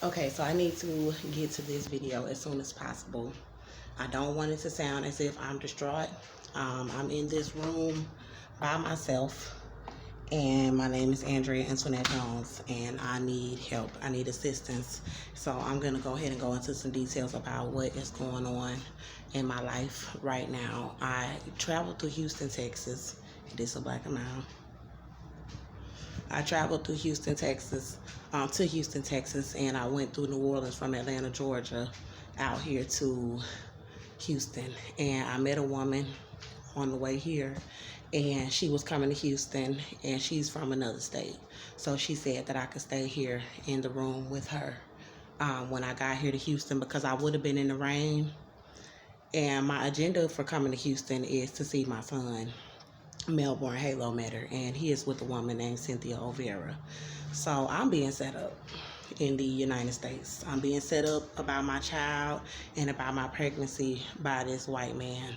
Okay, so I need to get to this video as soon as possible. I don't want it to sound as if I'm distraught. I'm in this room by myself, and my name is Andrea Antoinette Jones, and I need help. I need assistance. So I'm going to go ahead and go into some details about what is going on in my life right now. I traveled through Houston, Texas. It is a black and mild. I traveled through Houston, Texas, to Houston, Texas, and I went through New Orleans from Atlanta, Georgia, out here to Houston. And I met a woman on the way here, and she was coming to Houston, and she's from another state. So she said that I could stay here in the room with her when I got here to Houston, because I would have been in the rain. And my agenda for coming to Houston is to see my son, Melbourne Halo Matter, and he is with a woman named Cynthia Olvera. So I'm being set up in the United States. I'm being set up about my child and about my pregnancy by this white man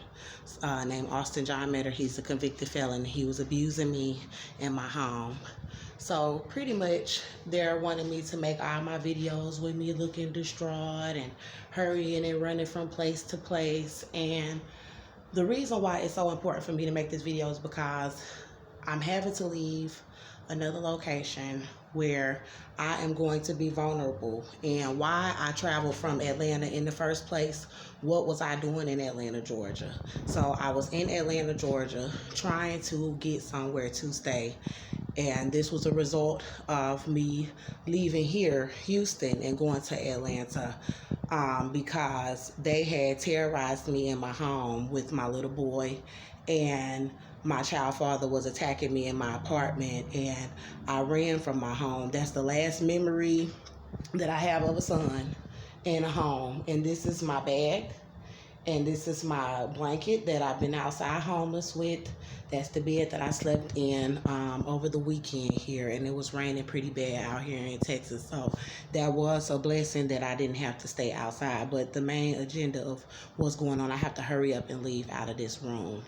named Austin John Meador. He's a convicted felon. He was abusing me in my home. So pretty much they're wanting me to make all my videos with me looking distraught and hurrying and running from place to place. And the reason why it's so important for me to make this video is because I'm having to leave another location where I am going to be vulnerable. And why I traveled from Atlanta in the first place, what was I doing in Atlanta, Georgia? So I was in Atlanta, Georgia, trying to get somewhere to stay. And this was a result of me leaving here, Houston, and going to Atlanta because they had terrorized me in my home with my little boy, and my child father was attacking me in my apartment, and I ran from my home. That's the last memory that I have of a son in a home. And this is my bag, and this is my blanket that I've been outside homeless with. That's the bed that I slept in over the weekend here, and it was raining pretty bad out here in Texas. So that was a blessing that I didn't have to stay outside. But the main agenda of what's going on, I have to hurry up and leave out of this room.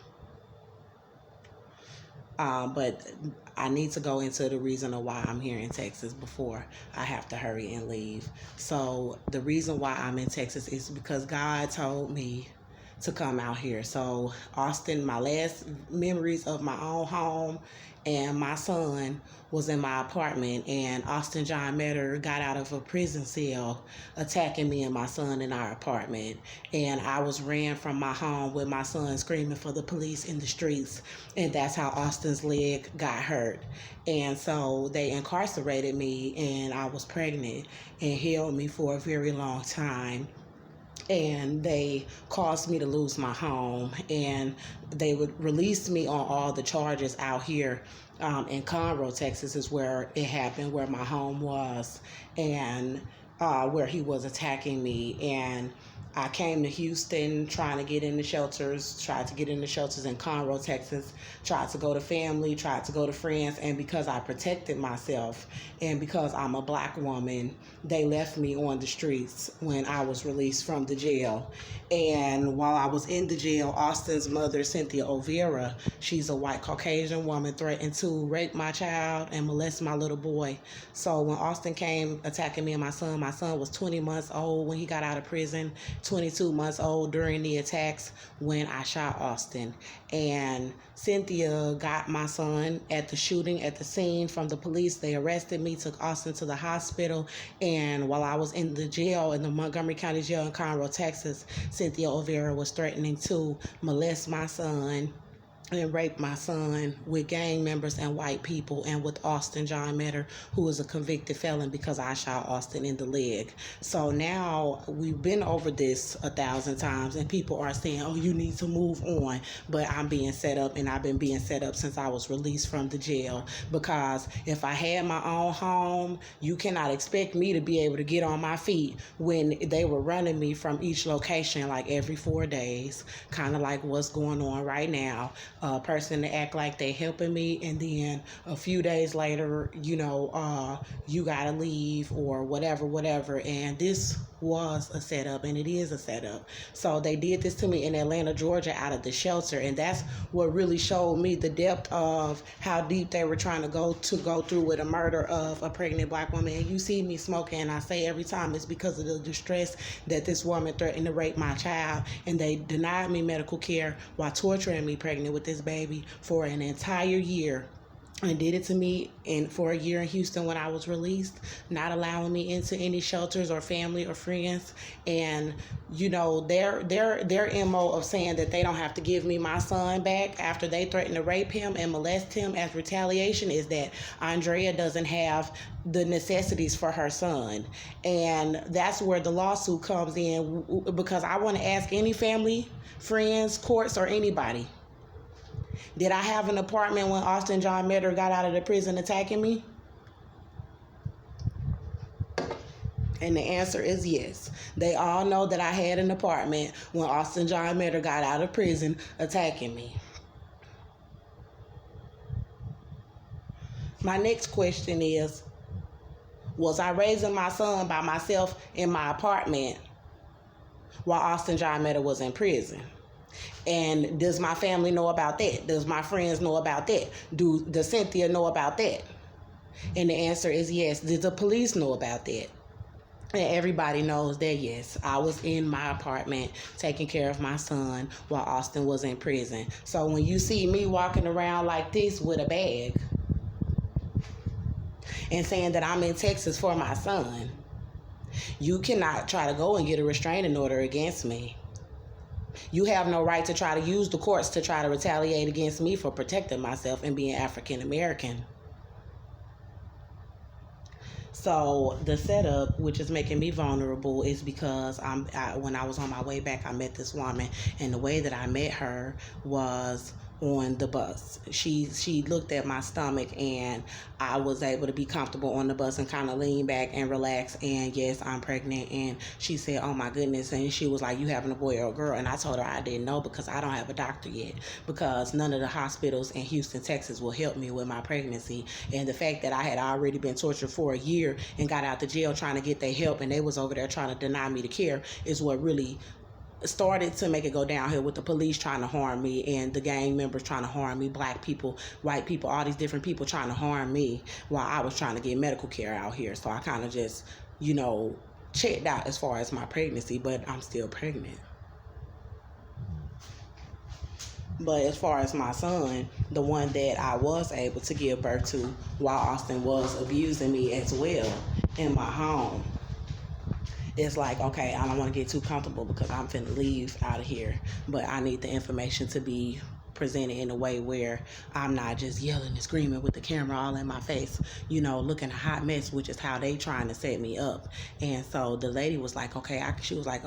But I need to go into the reason of why I'm here in Texas before I have to hurry and leave. So the reason why I'm in Texas is because God told me to come out here. So Austin, my last memories of my own home and my son was in my apartment, and Austin John Meador got out of a prison cell attacking me and my son in our apartment. And I was ran from my home with my son screaming for the police in the streets, and that's how Austin's leg got hurt. And so they incarcerated me, and I was pregnant, and held me for a very long time. And they caused me to lose my home, and they would release me on all the charges out here in Conroe, Texas is where it happened, where my home was, and where he was attacking me. And I came to Houston trying to get in the shelters, tried to get in the shelters in Conroe, Texas, tried to go to family, tried to go to friends, and because I protected myself and because I'm a black woman, they left me on the streets when I was released from the jail. And while I was in the jail, Austin's mother, Cynthia Olvera, she's a white Caucasian woman, threatened to rape my child and molest my little boy. So when Austin came attacking me and my son was 20 months old when he got out of prison, 22 months old during the attacks when I shot Austin. And Cynthia got my son at the shooting, at the scene from the police. They arrested me, took Austin to the hospital, and while I was in the jail, in the Montgomery County Jail in Conroe, Texas, Cynthia Olvera was threatening to molest my son and raped my son with gang members and white people, and with Austin John Meador, who is a convicted felon because I shot Austin in the leg. So now we've been over this 1,000 times, and people are saying, oh, you need to move on. But I'm being set up, and I've been being set up since I was released from the jail, because if I had my own home, you cannot expect me to be able to get on my feet when they were running me from each location like every 4 days, kind of like what's going on right now. person to act like they helping me, and then a few days later, you gotta leave or whatever. And this was a setup, and it is a setup. So they did this to me in Atlanta, Georgia, out of the shelter, and that's what really showed me the depth of how deep they were trying to go through with a murder of a pregnant black woman. And you see me smoking, and I say every time it's because of the distress that this woman threatened to rape my child, and they denied me medical care while torturing me pregnant with this baby for an entire year. And did it to me for a year in Houston when I was released, not allowing me into any shelters or family or friends. And their MO of saying that they don't have to give me my son back after they threatened to rape him and molest him as retaliation is that Andrea doesn't have the necessities for her son. And that's where the lawsuit comes in, because I want to ask any family, friends, courts, or anybody, did I have an apartment when Austin John Meador got out of the prison attacking me? And the answer is yes. They all know that I had an apartment when Austin John Meador got out of prison attacking me. My next question is, was I raising my son by myself in my apartment while Austin John Meador was in prison? And does my family know about that? Does my friends know about that? Does Cynthia know about that? And the answer is yes. Did the police know about that? And everybody knows that, yes, I was in my apartment taking care of my son while Austin was in prison. So when you see me walking around like this with a bag and saying that I'm in Texas for my son, you cannot try to go and get a restraining order against me. You have no right to try to use the courts to try to retaliate against me for protecting myself and being African American. So the setup, which is making me vulnerable, is because when I was on my way back, I met this woman, and the way that I met her was on the bus. She looked at my stomach, and I was able to be comfortable on the bus and kind of lean back and relax, and yes, I'm pregnant. And she said, oh my goodness, and she was like, you having a boy or a girl? And I told her I didn't know, because I don't have a doctor yet, because none of the hospitals in Houston, Texas will help me with my pregnancy. And the fact that I had already been tortured for a year and got out the jail trying to get their help, and they was over there trying to deny me the care, is what really started to make it go downhill, with the police trying to harm me and the gang members trying to harm me, black people, white people, all these different people trying to harm me while I was trying to get medical care out here. So I kind of just, checked out as far as my pregnancy, but I'm still pregnant. But as far as my son, the one that I was able to give birth to while Austin was abusing me as well in my home, it's like, okay, I don't want to get too comfortable because I'm finna leave out of here, but I need the information to be presented in a way where I'm not just yelling and screaming with the camera all in my face, looking a hot mess, which is how they trying to set me up. And so the lady was like, okay, she was like,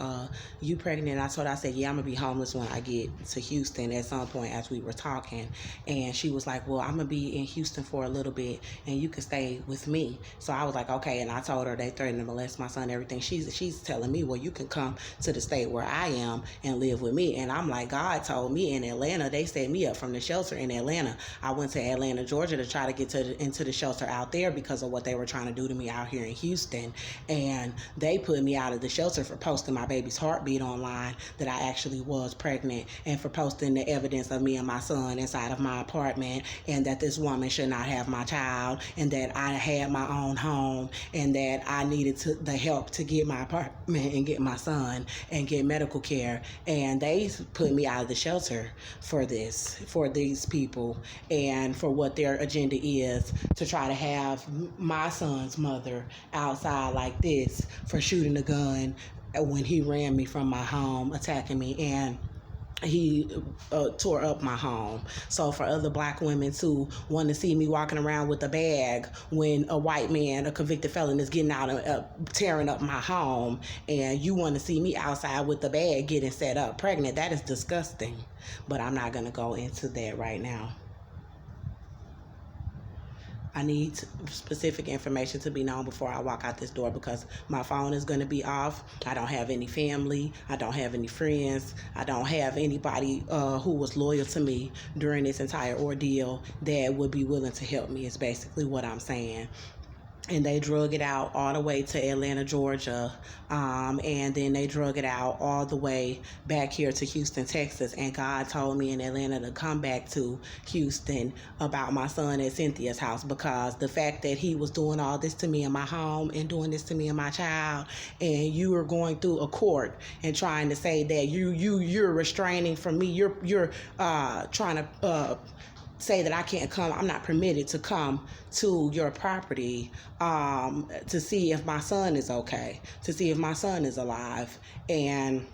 you pregnant? And I told her, I said, yeah, I'm gonna be homeless when I get to Houston at some point, as we were talking. And she was like, well, I'm gonna be in Houston for a little bit and you can stay with me. So I was like, okay. And I told her they threatened to molest my son and everything. She's telling me, well, you can come to the state where I am and live with me. And I'm like, God told me in Atlanta, they set me up from the shelter in Atlanta. I went to Atlanta, Georgia to try to get into the shelter out there because of what they were trying to do to me out here in Houston. And they put me out of the shelter for posting my baby's heartbeat online, that I actually was pregnant, and for posting the evidence of me and my son inside of my apartment, and that this woman should not have my child, and that I had my own home, and that I needed the help to get my apartment and get my son and get medical care. And they put me out of the shelter for these people, and for what their agenda is, to try to have my son's mother outside like this for shooting a gun when he ran me from my home, attacking me, and he tore up my home. So for other black women who want to see me walking around with a bag when a white man, a convicted felon, is getting out and tearing up my home, and you want to see me outside with the bag getting set up pregnant, that is disgusting. But I'm not going to go into that right now. I need specific information to be known before I walk out this door, because my phone is going to be off. I don't have any family. I don't have any friends. I don't have anybody who was loyal to me during this entire ordeal that would be willing to help me, is basically what I'm saying. And they drug it out all the way to Atlanta, Georgia, and then they drug it out all the way back here to Houston, Texas. And God told me in Atlanta to come back to Houston about my son at Cynthia's house, because the fact that he was doing all this to me in my home and doing this to me and my child, and you were going through a court and trying to say that you're restraining from me, you're trying to say that I can't come, I'm not permitted to come to your property to see if my son is okay, to see if my son is alive. And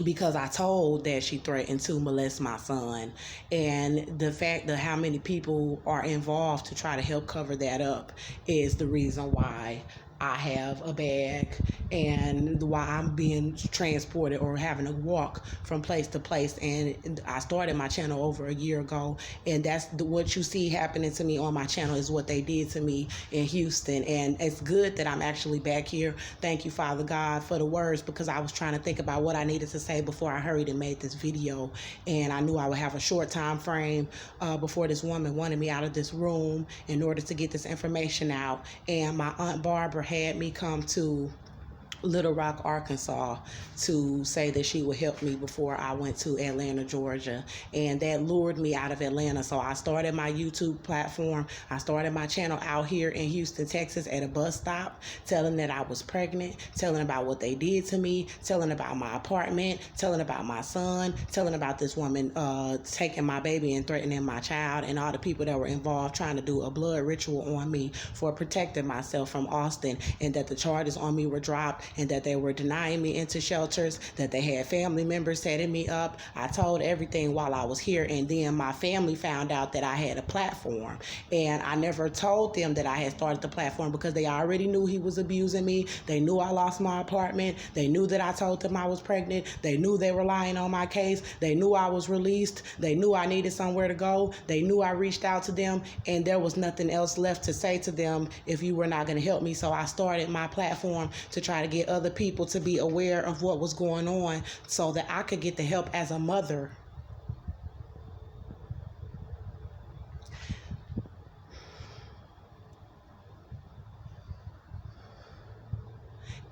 because I told that she threatened to molest my son, and the fact that how many people are involved to try to help cover that up is the reason why I have a bag and why I'm being transported or having to walk from place to place. And I started my channel over a year ago, and that's what you see happening to me on my channel is what they did to me in Houston. And it's good that I'm actually back here. Thank you, Father God, for the words, because I was trying to think about what I needed to say before I hurried and made this video. And I knew I would have a short time frame before this woman wanted me out of this room in order to get this information out. And my Aunt Barbara had me come to Little Rock, Arkansas, to say that she would help me before I went to Atlanta, Georgia. And that lured me out of Atlanta. So I started my YouTube platform. I started my channel out here in Houston, Texas at a bus stop, telling that I was pregnant, telling about what they did to me, telling about my apartment, telling about my son, telling about this woman taking my baby and threatening my child, and all the people that were involved trying to do a blood ritual on me for protecting myself from Austin, and that the charges on me were dropped, and that they were denying me into shelters, that they had family members setting me up. I told everything while I was here, and then my family found out that I had a platform, and I never told them that I had started the platform because they already knew he was abusing me. They knew I lost my apartment. They knew that I told them I was pregnant. They knew they were lying on my case. They knew I was released. They knew I needed somewhere to go. They knew I reached out to them, and there was nothing else left to say to them if you were not going to help me. So I started my platform to try to get other people to be aware of what was going on so that I could get the help as a mother.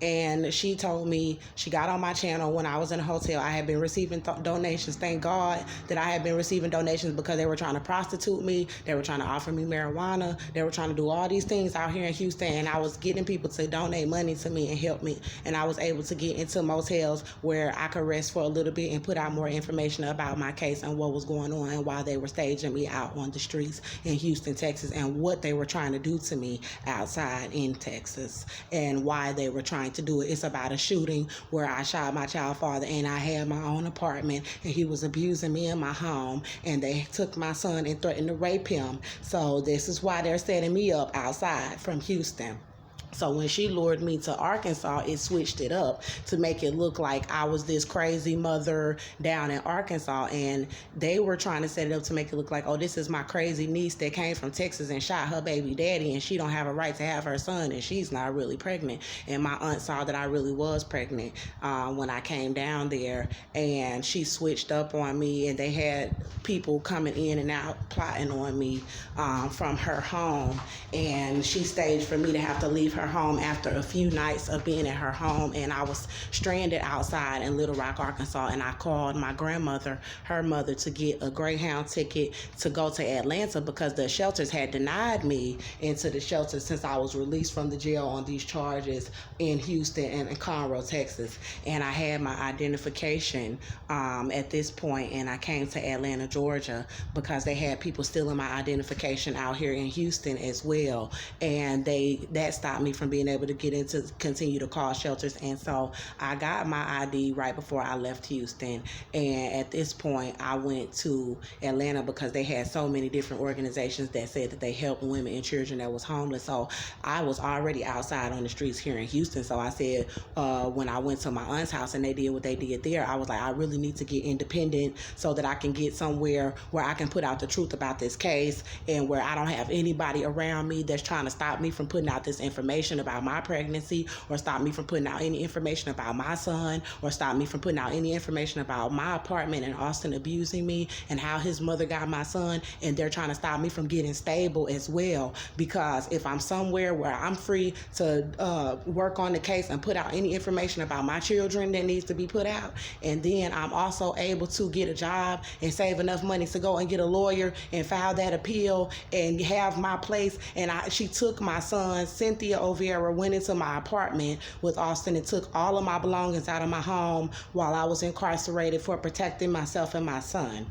And she told me, she got on my channel when I was in a hotel. I had been receiving donations. Thank God that I had been receiving donations, because they were trying to prostitute me. They were trying to offer me marijuana. They were trying to do all these things out here in Houston. And I was getting people to donate money to me and help me. And I was able to get into motels where I could rest for a little bit and put out more information about my case and what was going on and why they were staging me out on the streets in Houston, Texas, and what they were trying to do to me outside in Texas, and why they were trying to do it. It's about a shooting where I shot my child father, and I had my own apartment, and he was abusing me in my home, and they took my son and threatened to rape him. So this is why they're setting me up outside from Houston. So when she lured me to Arkansas, it switched it up to make it look like I was this crazy mother down in Arkansas. And they were trying to set it up to make it look like, oh, this is my crazy niece that came from Texas and shot her baby daddy, and she don't have a right to have her son, and she's not really pregnant. And my aunt saw that I really was pregnant when I came down there, and she switched up on me, and they had people coming in and out plotting on me from her home. And she staged for me to have to leave her home after a few nights of being at her home, and I was stranded outside in Little Rock, Arkansas. And I called my grandmother, her mother, to get a Greyhound ticket to go to Atlanta, because the shelters had denied me into the shelter since I was released from the jail on these charges in Houston and in Conroe, Texas. And I had my identification at this point, and I came to Atlanta, Georgia, because they had people stealing my identification out here in Houston as well, and that stopped me from being able to get into continue to call shelters. And so I got my ID right before I left Houston. And at this point, I went to Atlanta because they had so many different organizations that said that they helped women and children that was homeless. So I was already outside on the streets here in Houston. So I said, when I went to my aunt's house and they did what they did there, I was like, I really need to get independent so that I can get somewhere where I can put out the truth about this case, and where I don't have anybody around me that's trying to stop me from putting out this information about my pregnancy, or stop me from putting out any information about my son, or stop me from putting out any information about my apartment and Austin abusing me and how his mother got my son. And they're trying to stop me from getting stable as well, because if I'm somewhere where I'm free to work on the case and put out any information about my children that needs to be put out, and then I'm also able to get a job and save enough money to go and get a lawyer and file that appeal and have my place. And she took my son, Cynthia Olvera, went into my apartment with Austin and took all of my belongings out of my home while I was incarcerated for protecting myself and my son.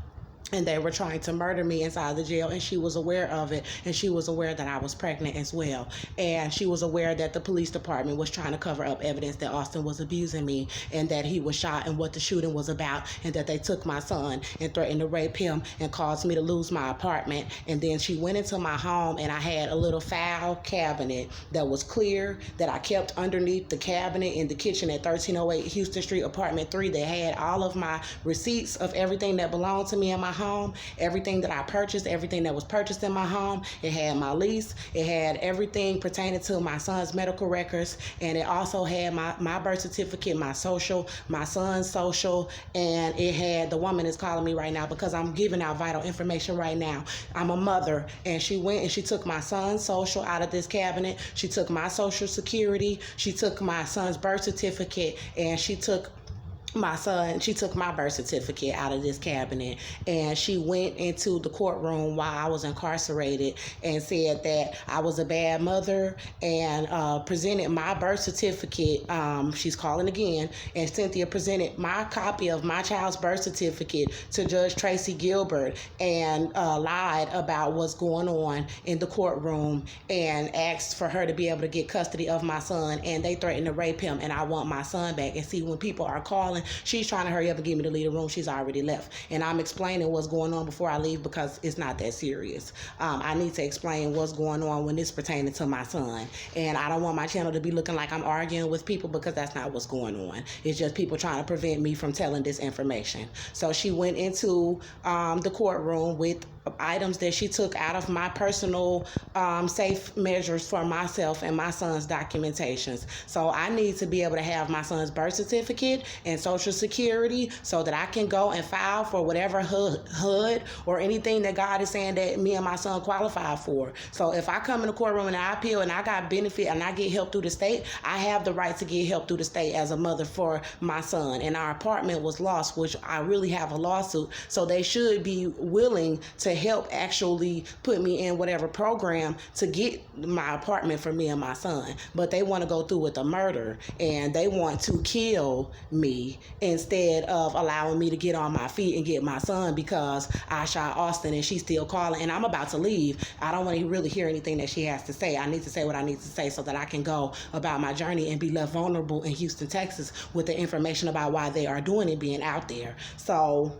And they were trying to murder me inside the jail, and she was aware of it, and she was aware that I was pregnant as well, and she was aware that the police department was trying to cover up evidence that Austin was abusing me and that he was shot and what the shooting was about, and that they took my son and threatened to rape him and caused me to lose my apartment. And then she went into my home, and I had a little file cabinet that was clear that I kept underneath the cabinet in the kitchen at 1308 Houston Street, apartment 3, that had all of my receipts of everything that belonged to me in my home, everything that I purchased, everything that was purchased in my home. It had my lease, it had everything pertaining to my son's medical records, and it also had my birth certificate, my social, my son's social, and it had, the woman is calling me right now because I'm giving out vital information right now. I'm a mother, and she went and she took my son's social out of this cabinet. She took my social security, she took my son's birth certificate, and she took my birth certificate out of this cabinet. And she went into the courtroom while I was incarcerated and said that I was a bad mother, and presented my birth certificate. She's calling again, and Cynthia presented my copy of my child's birth certificate to Judge Tracy Gilbert, and lied about what's going on in the courtroom, and asked for her to be able to get custody of my son, and they threatened to rape him, and I want my son back. And see, when people are calling, she's trying to hurry up and get me to leave the room. She's already left. And I'm explaining what's going on before I leave because it's not that serious. I need to explain what's going on when it's pertaining to my son. And I don't want my channel to be looking like I'm arguing with people, because that's not what's going on. It's just people trying to prevent me from telling this information. So she went into the courtroom with items that she took out of my personal safe measures for myself and my son's documentations. So I need to be able to have my son's birth certificate and social security so that I can go and file for whatever HUD or anything that God is saying that me and my son qualify for. So if I come in the courtroom and I appeal and I got benefit and I get help through the state, I have the right to get help through the state as a mother for my son. And our apartment was lost, which I really have a lawsuit. So they should be willing to help actually put me in whatever program to get my apartment for me and my son. But they want to go through with a murder, and they want to kill me instead of allowing me to get on my feet and get my son, because I shot Austin. And she's still calling, and I'm about to leave. I don't want to really hear anything that she has to say. I need to say what I need to say so that I can go about my journey and be left vulnerable in Houston, Texas, with the information about why they are doing it being out there. So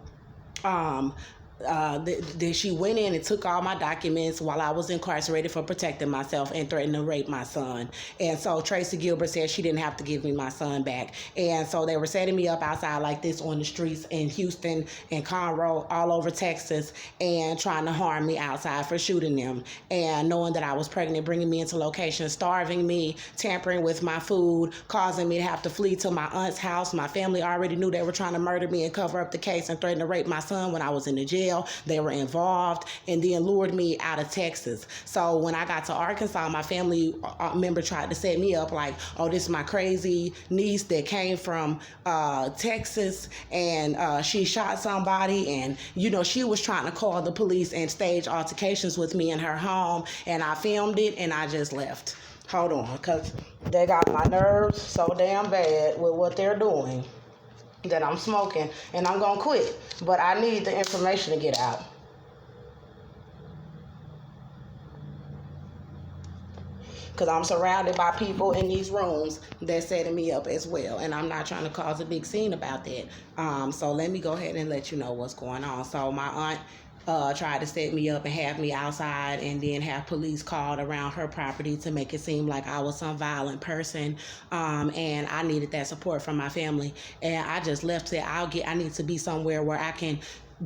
then she went in and took all my documents while I was incarcerated for protecting myself and threatened to rape my son. And so Tracy Gilbert said she didn't have to give me my son back. And so they were setting me up outside like this on the streets in Houston and Conroe, all over Texas, and trying to harm me outside for shooting them. And knowing that I was pregnant, bringing me into locations, starving me, tampering with my food, causing me to have to flee to my aunt's house. My family already knew they were trying to murder me and cover up the case and threaten to rape my son when I was in the jail. They were involved, and then lured me out of Texas. So when I got to Arkansas, my family member tried to set me up like, oh, this is my crazy niece that came from Texas, and she shot somebody, and she was trying to call the police and stage altercations with me in her home, and I filmed it and I just left. Hold on, because they got my nerves so damn bad with what they're doing that I'm smoking, and I'm gonna quit, but I need the information to get out. because I'm surrounded by people in these rooms that's setting me up as well, and I'm not trying to cause a big scene about that. So let me go ahead and let you know what's going on. So my aunt tried to set me up and have me outside, and then have police called around her property to make it seem like I was some violent person, and I needed that support from my family. And I just left it. I need to be somewhere where I can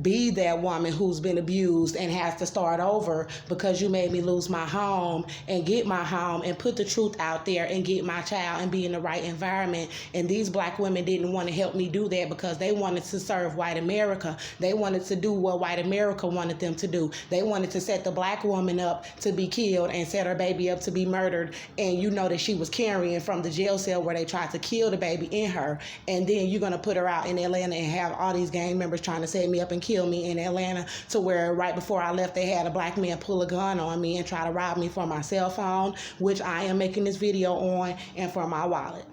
be that woman who's been abused and has to start over because you made me lose my home, and get my home and put the truth out there and get my child and be in the right environment. And these black women didn't want to help me do that because they wanted to serve white America. They wanted to do what white America wanted them to do. They wanted to set the black woman up to be killed and set her baby up to be murdered. And you know that she was carrying from the jail cell where they tried to kill the baby in her. And then you're going to put her out in Atlanta and have all these gang members trying to set me up and kill me in Atlanta, to where right before I left they had a black man pull a gun on me and try to rob me for my cell phone, which I am making this video on, and for my wallet.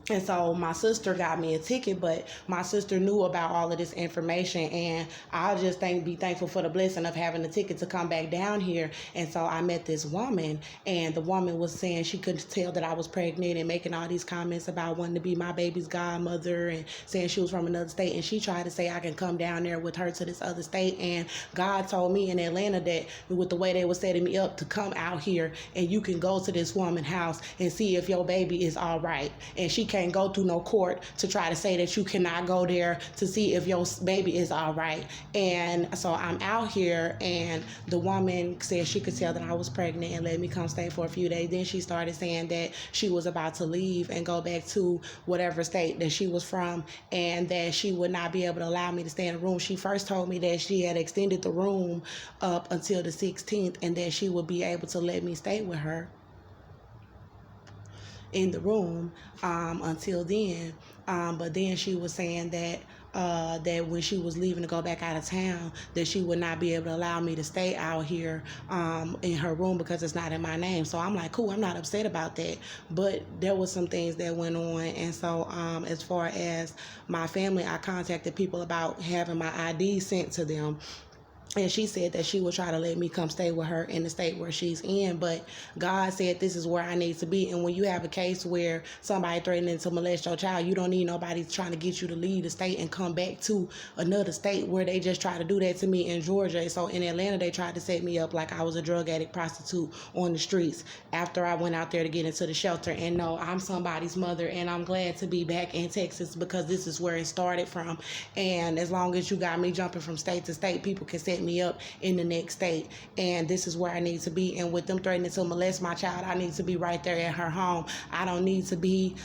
And so my sister got me a ticket, but my sister knew about all of this information, and I'll just be thankful for the blessing of having a ticket to come back down here. And so I met this woman, and the woman was saying she couldn't tell that I was pregnant and making all these comments about wanting to be my baby's godmother and saying she was from another state. And she tried to say I can come down there with her to this other state. And God told me in Atlanta that with the way they were setting me up, to come out here and you can go to this woman's house and see if your baby is all right. And she can't go through no court to try to say that you cannot go there to see if your baby is all right. And so I'm out here, and the woman said she could tell that I was pregnant and let me come stay for a few days. Then she started saying that she was about to leave and go back to whatever state that she was from, and that she would not be able to allow me to stay in the room. She first told me that she had extended the room up until the 16th, and that she would be able to let me stay with her in the room until then. But then she was saying that that when she was leaving to go back out of town, that she would not be able to allow me to stay out here in her room because it's not in my name. So I'm like, cool, I'm not upset about that. But there was some things that went on. And so as far as my family, I contacted people about having my ID sent to them. And she said that she would try to let me come stay with her in the state where she's in. But God said this is where I need to be. And when you have a case where somebody threatening to molest your child, you don't need nobody trying to get you to leave the state and come back to another state where they just try to do that to me in Georgia. So in Atlanta, they tried to set me up like I was a drug addict prostitute on the streets after I went out there to get into the shelter. And no, I'm somebody's mother, and I'm glad to be back in Texas because this is where it started from. And as long as you got me jumping from state to state, people can set me up in the next state, and this is where I need to be. And with them threatening to molest my child, I need to be right there at her home. I don't need to be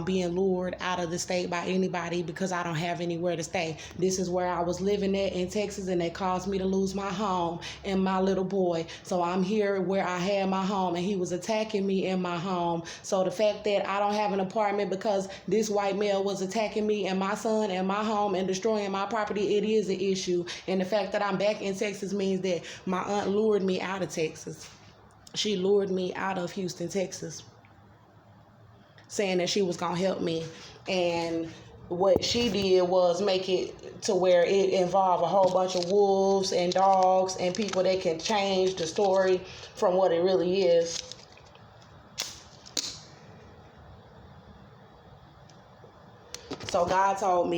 being lured out of the state by anybody because I don't have anywhere to stay. This is where I was living at in Texas, and they caused me to lose my home and my little boy. So I'm here where I had my home, and he was attacking me in my home. So the fact that I don't have an apartment because this white male was attacking me and my son and my home and destroying my property, it is an issue. And the fact that I'm back in Texas means that my aunt lured me out of Texas. She lured me out of Houston, Texas, saying that she was going to help me. And what she did was make it to where it involved a whole bunch of wolves and dogs and people that can change the story from what it really is. So God told me